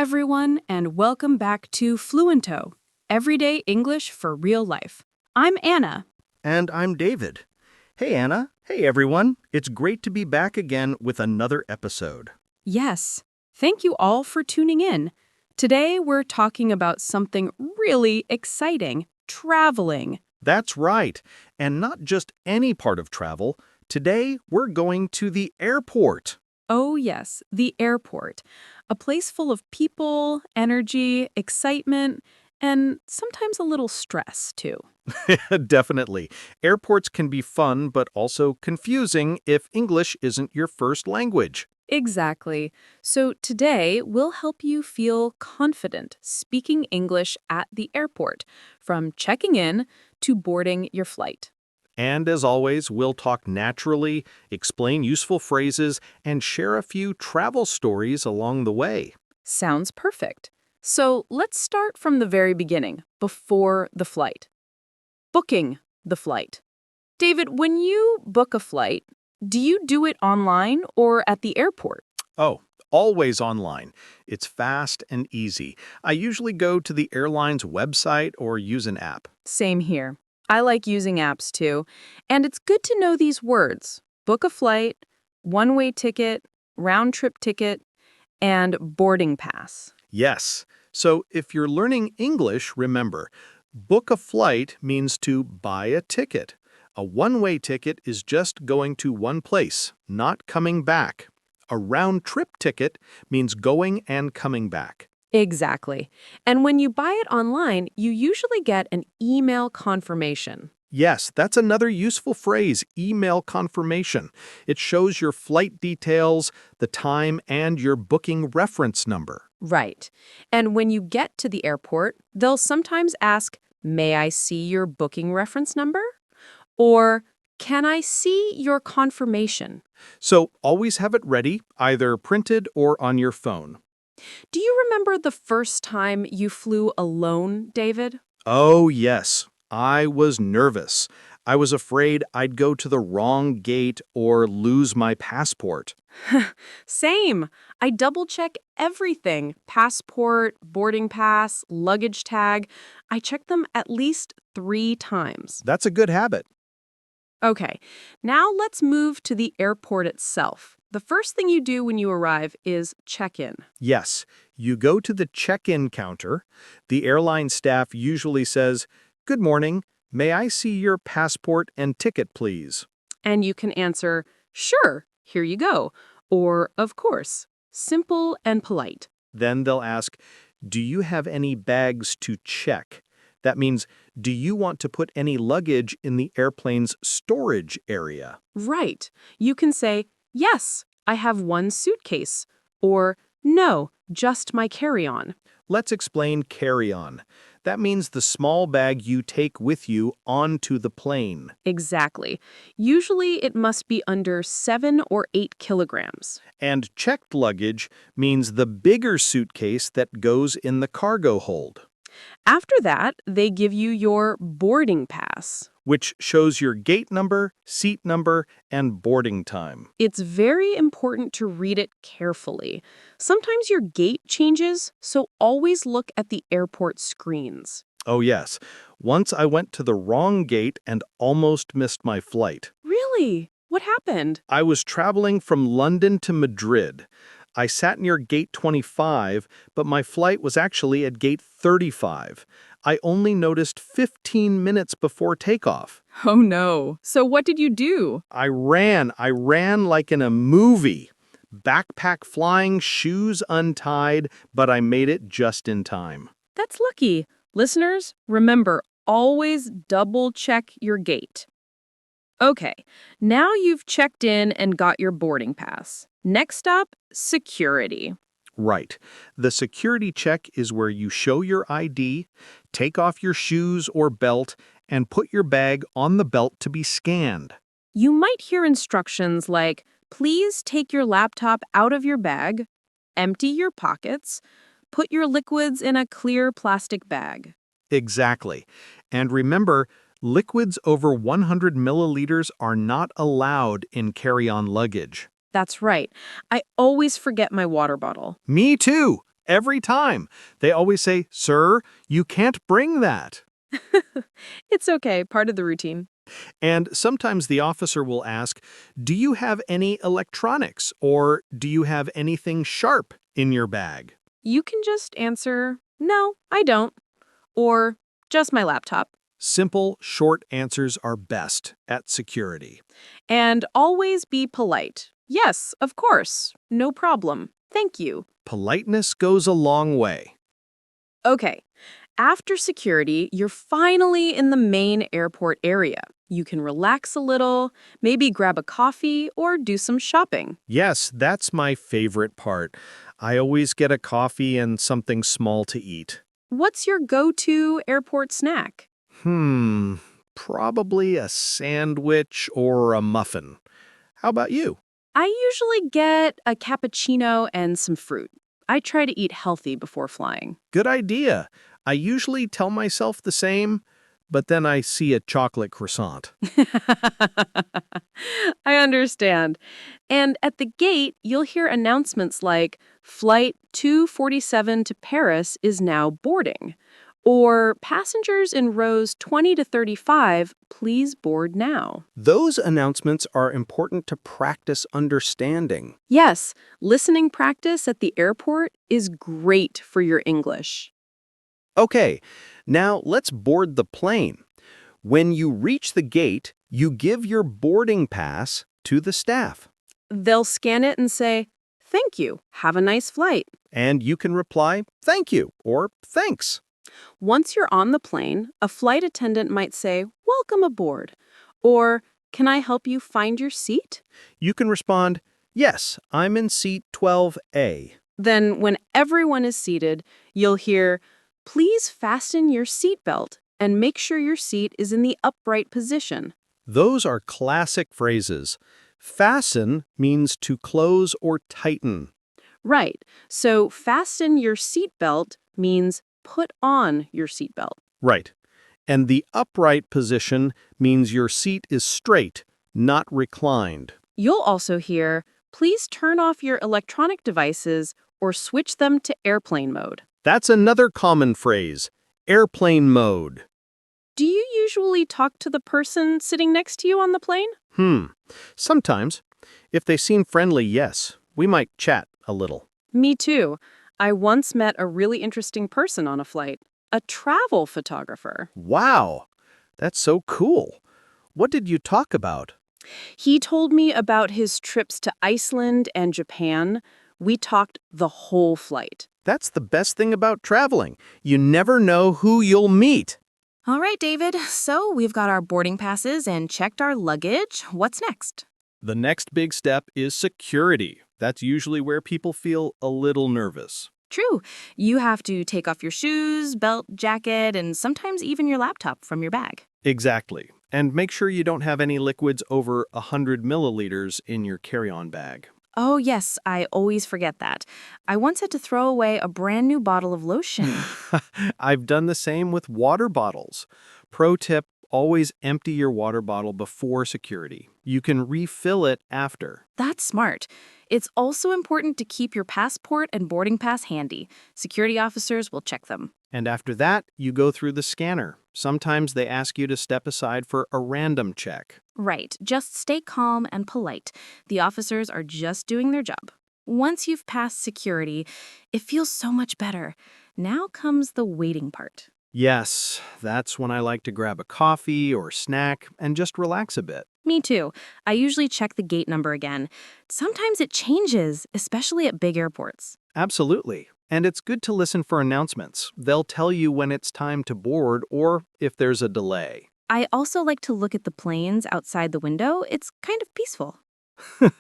everyone, and welcome back to Fluentto, everyday English for real life. I'm Anna. And I'm David. Hey, Anna. Hey, everyone. It's great to be back again with another episode. Yes, thank you all for tuning in. Today we're talking about something really exciting, traveling. That's right. And not just any part of travel. Today, we're going to the airport. Oh yes, the airport, a place full of people, energy, excitement, and sometimes a little stress, too. Definitely. Airports can be fun, but also confusing if English isn't your first language. Exactly. So today, we'll help you feel confident speaking English at the airport, from checking in to boarding your flight. And as always, we'll talk naturally, explain useful phrases, and share a few travel stories along the way. Sounds perfect. So let's start from the very beginning, before the flight. Booking the flight. David, when you book a flight, do you do it online or at the airport? Oh, always online. It's fast and easy. I usually go to the airline's website or use an app. Same here. I like using apps too. And it's good to know these words. Book a flight, one-way ticket, round-trip ticket, and boarding pass. Yes. So if you're learning English, remember, book a flight means to buy a ticket. A one-way ticket is just going to one place, not coming back. A round-trip ticket means going and coming back. Exactly. And when you buy it online, you usually get an email confirmation. Yes, that's another useful phrase, email confirmation. It shows your flight details, the time, and your booking reference number. Right. And when you get to the airport, they'll sometimes ask, "May I see your booking reference number?" Or, "Can I see your confirmation?" So always have it ready, either printed or on your phone. Do you remember the first time you flew alone, David? Oh, yes. I was nervous. I was afraid I'd go to the wrong gate or lose my passport. Same. I double-check everything. Passport, boarding pass, luggage tag. I check them at least 3 times. That's a good habit. Okay, now let's move to the airport itself. The first thing you do when you arrive is check in. Yes, you go to the check-in counter. The airline staff usually says, "Good morning. May I see your passport and ticket, please?" And you can answer, "Sure, here you go," or "Of course." Simple and polite. Then they'll ask, "Do you have any bags to check?" That means, do you want to put any luggage in the airplane's storage area? Right. You can say, "Yes, I have one suitcase," or "No, just my carry-on." Let's explain carry-on. That means the small bag you take with you onto the plane. Exactly. Usually it must be under 7 or 8 kilograms. And checked luggage means the bigger suitcase that goes in the cargo hold, After that, they give you your boarding pass. which shows your gate number, seat number, and boarding time. It's very important to read it carefully. Sometimes your gate changes, so always look at the airport screens. Oh yes, once I went to the wrong gate and almost missed my flight. Really? What happened? I was traveling from London to Madrid. I sat near gate 25, but my flight was actually at gate 35. I only noticed 15 minutes before takeoff. Oh no. So what did you do? I ran like in a movie. Backpack flying, shoes untied, but I made it just in time. That's lucky. Listeners, remember, always double check your gate. Okay, now you've checked in and got your boarding pass. Next up, security. Right. The security check is where you show your ID, take off your shoes or belt, and put your bag on the belt to be scanned. You might hear instructions like, "Please take your laptop out of your bag, empty your pockets, put your liquids in a clear plastic bag." Exactly. And remember, liquids over 100 milliliters are not allowed in carry-on luggage. That's right. I always forget my water bottle. Me too. every time. They always say, "Sir, you can't bring that." It's okay, part of the routine. And sometimes the officer will ask, "Do you have any electronics?" or "Do you have anything sharp in your bag?" You can just answer, no, I don't, or just my laptop. Simple, short answers are best at security. And always be polite. Yes, of course. No problem. Thank you. Politeness goes a long way. Okay. After security, you're finally in the main airport area. You can relax a little, maybe grab a coffee or do some shopping. Yes, that's my favorite part. I always get a coffee and something small to eat. What's your go-to airport snack? Probably a sandwich or a muffin. How about you? I usually get a cappuccino and some fruit. I try to eat healthy before flying. Good idea. I usually tell myself the same, but then I see a chocolate croissant. I understand. And at the gate, you'll hear announcements like, Flight 247 to Paris is now boarding. Or passengers in rows 20 to 35, please board now. Those announcements are important to practice understanding. Yes, listening practice at the airport is great for your English. Okay, now let's board the plane. When you reach the gate, you give your boarding pass to the staff. They'll scan it and say, thank you, have a nice flight. And you can reply, "Thank you," or "Thanks." Once you're on the plane, a flight attendant might say, welcome aboard, or can I help you find your seat? You can respond, "Yes, I'm in seat 12A." Then when everyone is seated, you'll hear, please fasten your seatbelt and make sure your seat is in the upright position. Those are classic phrases. Fasten means to close or tighten. Right, so fasten your seatbelt means put on your seatbelt. Right. And the upright position means your seat is straight, not reclined. You'll also hear, please turn off your electronic devices or switch them to airplane mode. That's another common phrase, airplane mode. Do you usually talk to the person sitting next to you on the plane? Sometimes. If they seem friendly, yes, we might chat a little. Me too. I once met a really interesting person on a flight, a travel photographer. Wow, that's so cool. What did you talk about? He told me about his trips to Iceland and Japan. We talked the whole flight. That's the best thing about traveling. You never know who you'll meet. All right, David. So we've got our boarding passes and checked our luggage. What's next? The next big step is security. That's usually where people feel a little nervous. True. You have to take off your shoes, belt, jacket, and sometimes even your laptop from your bag. Exactly. And make sure you don't have any liquids over 100 milliliters in your carry-on bag. Oh, yes, I always forget that. I once had to throw away a brand new bottle of lotion. I've done the same with water bottles. Pro tip, always empty your water bottle before security. You can refill it after. That's smart. It's also important to keep your passport and boarding pass handy. Security officers will check them. And after that, you go through the scanner. Sometimes they ask you to step aside for a random check. Right. Just stay calm and polite. The officers are just doing their job. Once you've passed security, it feels so much better. Now comes the waiting part. Yes, that's when I like to grab a coffee or snack and just relax a bit. Me too. I usually check the gate number again. Sometimes it changes, especially at big airports. Absolutely. And it's good to listen for announcements. They'll tell you when it's time to board or if there's a delay. I also like to look at the planes outside the window. It's kind of peaceful.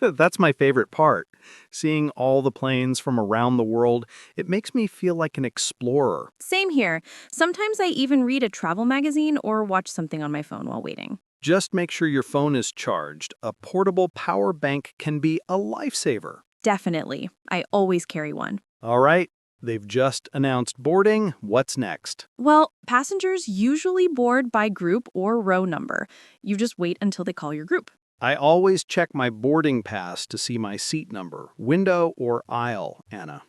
That's my favorite part. Seeing all the planes from around the world, it makes me feel like an explorer. Same here. Sometimes I even read a travel magazine or watch something on my phone while waiting. Just make sure your phone is charged. A portable power bank can be a lifesaver. Definitely. I always carry one. All right, they've just announced boarding. What's next? Well, passengers usually board by group or row number. You just wait until they call your group. I always check my boarding pass to see my seat number, window or aisle, Anna.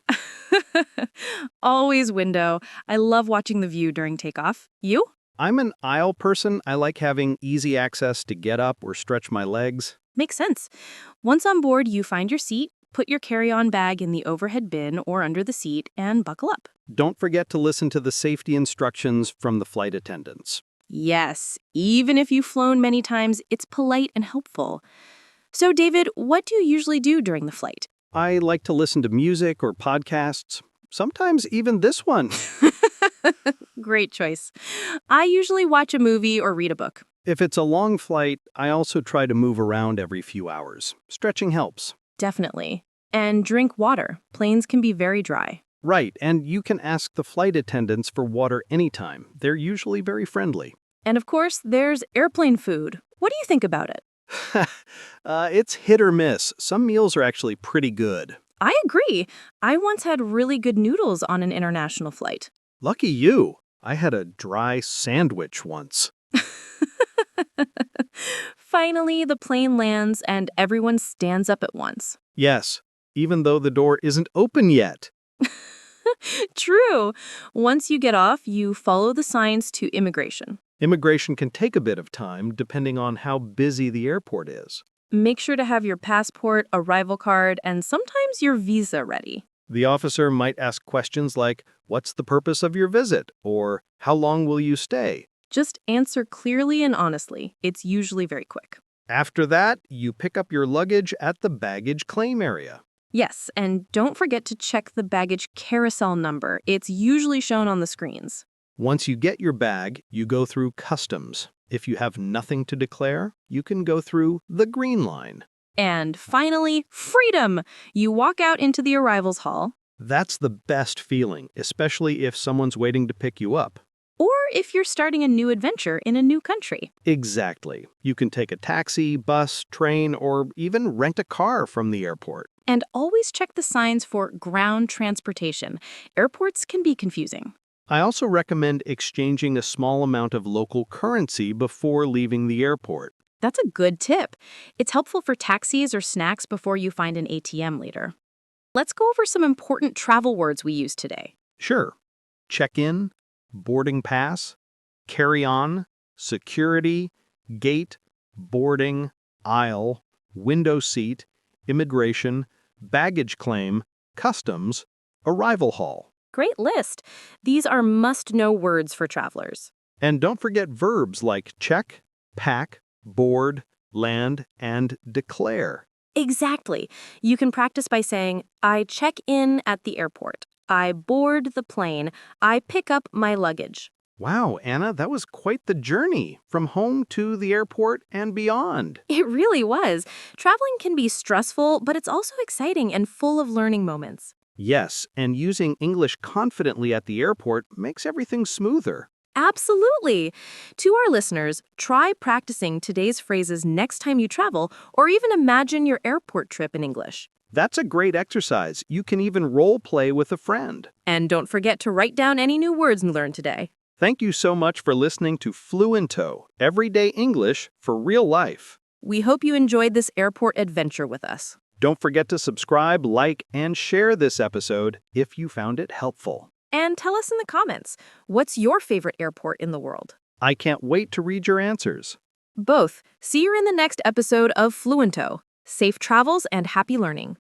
Always window. I love watching the view during takeoff. You? I'm an aisle person. I like having easy access to get up or stretch my legs. Makes sense. Once on board, you find your seat, put your carry-on bag in the overhead bin or under the seat, and buckle up. Don't forget to listen to the safety instructions from the flight attendants. Yes, even if you've flown many times, it's polite and helpful. So, David, what do you usually do during the flight? I like to listen to music or podcasts, sometimes even this one. Great choice. I usually watch a movie or read a book. If it's a long flight, I also try to move around every few hours. Stretching helps. Definitely. And drink water. Planes can be very dry. Right, and you can ask the flight attendants for water anytime. They're usually very friendly. And of course, there's airplane food. What do you think about it? It's hit or miss. Some meals are actually pretty good. I agree. I once had really good noodles on an international flight. Lucky you. I had a dry sandwich once. Finally, the plane lands and everyone stands up at once. Yes, even though the door isn't open yet. True. Once you get off, you follow the signs to immigration. Immigration can take a bit of time depending on how busy the airport is. Make sure to have your passport, arrival card, and sometimes your visa ready. The officer might ask questions like, "What's the purpose of your visit?" or "How long will you stay?" Just answer clearly and honestly. It's usually very quick. After that, you pick up your luggage at the baggage claim area. Yes, and don't forget to check the baggage carousel number. It's usually shown on the screens. Once you get your bag, you go through customs. If you have nothing to declare, you can go through the green line. And finally, freedom! You walk out into the arrivals hall, That's the best feeling, especially if someone's waiting to pick you up. or if you're starting a new adventure in a new country. Exactly. You can take a taxi, bus, train, or even rent a car from the airport. And always check the signs for ground transportation. Airports can be confusing. I also recommend exchanging a small amount of local currency before leaving the airport. That's a good tip. It's helpful for taxis or snacks before you find an ATM later. Let's go over some important travel words we use today. Sure. Check-in, boarding pass, carry-on, security, gate, boarding, aisle, window seat, immigration, baggage claim, customs, arrival hall. Great list. These are must-know words for travelers. And don't forget verbs like check, pack, board, land, and declare. Exactly. You can practice by saying, I check in at the airport. I board the plane. I pick up my luggage. Wow, Anna, that was quite the journey from home to the airport and beyond. It really was. Traveling can be stressful, but it's also exciting and full of learning moments. Yes, and using English confidently at the airport makes everything smoother. Absolutely. To our listeners, try practicing today's phrases next time you travel, or even imagine your airport trip in English. That's a great exercise. You can even role play with a friend. And don't forget to write down any new words you learned today. Thank you so much for listening to Fluentto, Everyday English for Real Life. We hope you enjoyed this airport adventure with us. Don't forget to subscribe, like, and share this episode if you found it helpful. And tell us in the comments, what's your favorite airport in the world? I can't wait to read your answers. Both. See you in the next episode of Fluentto. Safe travels and happy learning.